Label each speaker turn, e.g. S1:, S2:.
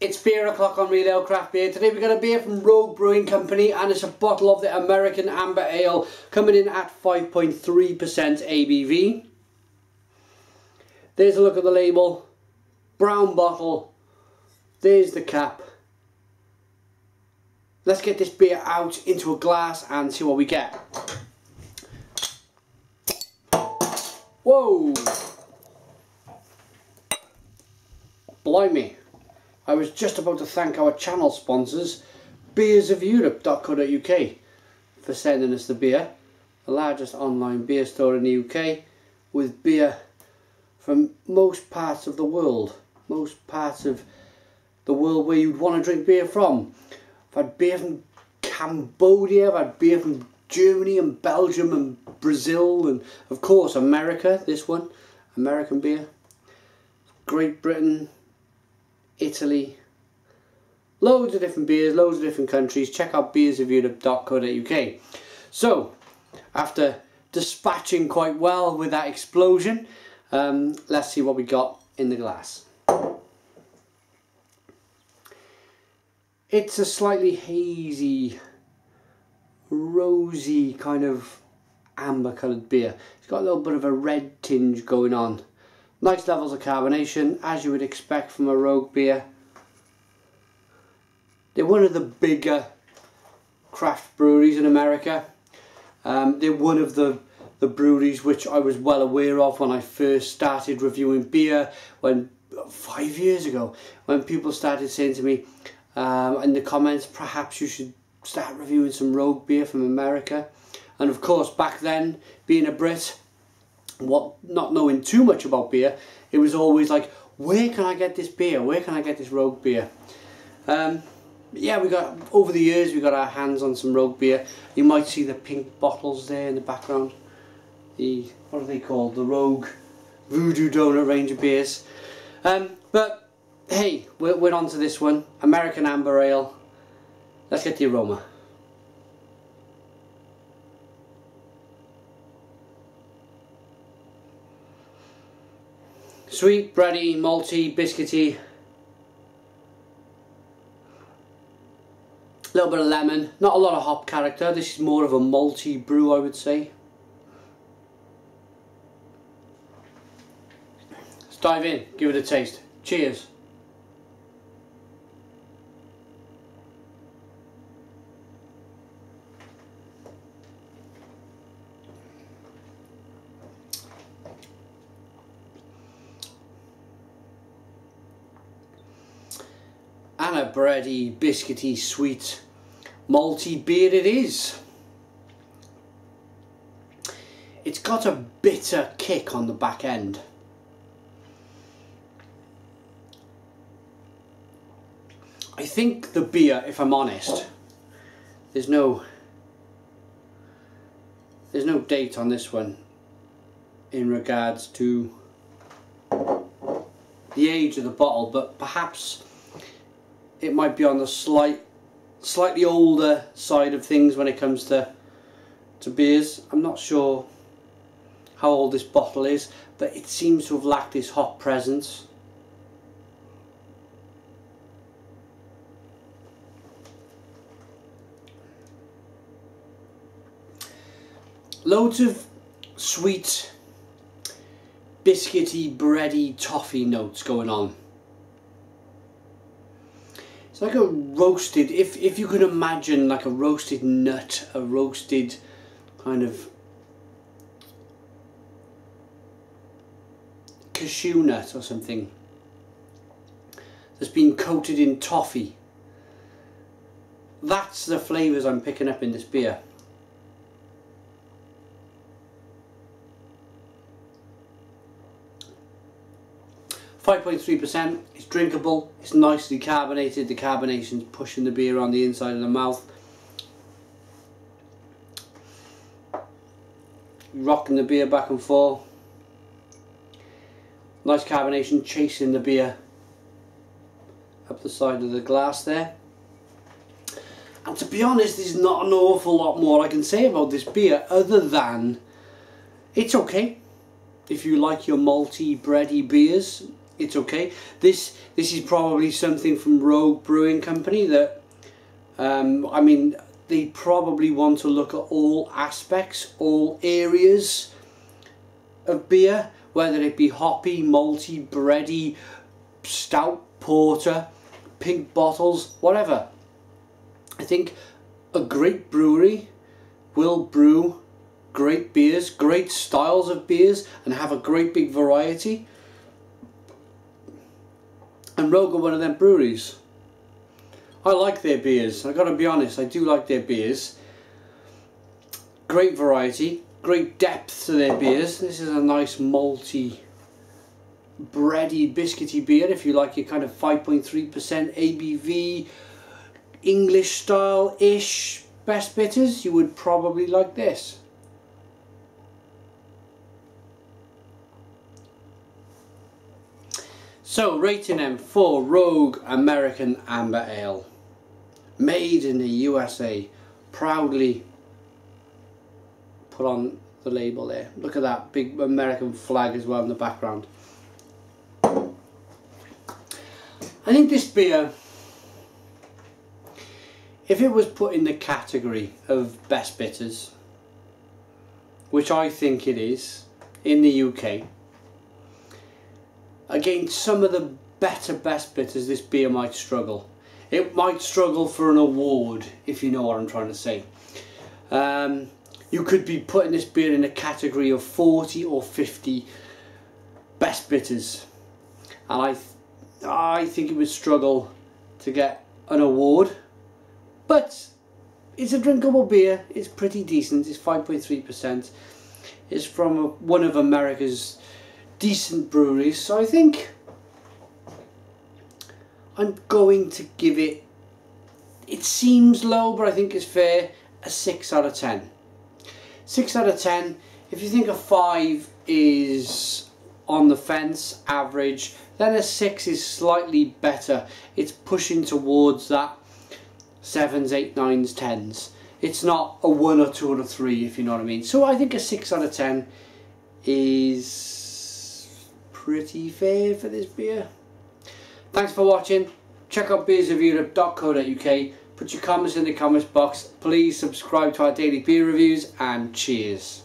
S1: It's beer o'clock on Real Ale Craft Beer. Today we've got a beer from Rogue Brewing Company and it's a bottle of the American Amber Ale coming in at 5.3% ABV. There's a look at the label. Brown bottle. There's the cap. Let's get this beer out into a glass and see what we get. Whoa! Blimey. I was just about to thank our channel sponsors, beersofeurope.co.uk, for sending us the beer. The largest online beer store in the UK, with beer from most parts of the world. Most parts of the world where you'd want to drink beer from. I've had beer from Cambodia, I've had beer from Germany and Belgium and Brazil and of course America, this one, American beer. Great Britain, Italy, loads of different beers, loads of different countries. Check out beersofeurope.co.uk. So, after dispatching quite well with that explosion, let's see what we got in the glass. It's a slightly hazy, rosy kind of amber coloured beer. It's got a little bit of a red tinge going on. Nice levels of carbonation, as you would expect from a Rogue beer. They're one of the bigger craft breweries in America. They're one of the breweries which I was well aware of when I first started reviewing beer, 5 years ago, when people started saying to me in the comments, perhaps you should start reviewing some Rogue beer from America. And of course, back then, being a Brit, not knowing too much about beer, it was always like, where can I get this beer? Where can I get this Rogue beer? Yeah, over the years we got our hands on some Rogue beer. You might see the pink bottles there in the background. What are they called? The Rogue Voodoo Donut range of beers. But hey, we're on to this one, American Amber Ale. Let's get the aroma. Sweet, bready, malty, biscuity. A little bit of lemon. Not a lot of hop character. This is more of a malty brew, I would say. Let's dive in, give it a taste. Cheers. And a bready, biscuity, sweet, malty beer it is. It's got a bitter kick on the back end. I think the beer, if I'm honest, there's no date on this one in regards to the age of the bottle, but perhaps it might be on the slightly older side of things when it comes to beers. I'm not sure how old this bottle is, but it seems to have lacked this hop presence. Loads of sweet, biscuity, bready, toffee notes going on. It's like a roasted, if you could imagine like a roasted nut, a roasted kind of cashew nut or something that's been coated in toffee. That's the flavours I'm picking up in this beer. .3%, it's drinkable, it's nicely carbonated, the carbonation's pushing the beer on the inside of the mouth. Rocking the beer back and forth. Nice carbonation chasing the beer up the side of the glass there. And to be honest, there's not an awful lot more I can say about this beer other than it's okay. If you like your malty, bready beers, it's okay. This is probably something from Rogue Brewing Company that, I mean, they probably want to look at all aspects, all areas of beer, whether it be hoppy, malty, bready, stout, porter, pink bottles, whatever. I think a great brewery will brew great beers, great styles of beers, and have a great big variety. And Rogue are one of them breweries. I like their beers, I gotta be honest, I do like their beers. Great variety, great depth to their beers. This is a nice malty, bready, biscuity beer if you like your kind of 5.3% ABV, English style-ish Best Bitters. You would probably like this. So, rating them for Rogue American Amber Ale. Made in the USA. Proudly put on the label there. Look at that big American flag as well in the background. I think this beer, if it was put in the category of Best Bitters, which I think it is, in the UK, against some of the better Best Bitters, this beer might struggle. It might struggle for an award, if you know what I'm trying to say. You could be putting this beer in a category of 40 or 50 Best Bitters, and I think it would struggle to get an award. But it's a drinkable beer. It's pretty decent. It's 5.3%. It's from one of America's decent breweries, so I think I'm going to give it, it seems low but I think it's fair, a 6 out of 10. 6 out of 10. If you think a 5 is on the fence, average, then a 6 is slightly better. It's pushing towards that 7s, 8s, 9s, 10s. It's not a 1 or 2 or 3, if you know what I mean. So I think a 6 out of 10 is pretty fair for this beer. Thanks for watching. Check out beersofeurope.co.uk. Put your comments in the comments box. Please subscribe to our daily beer reviews, and cheers.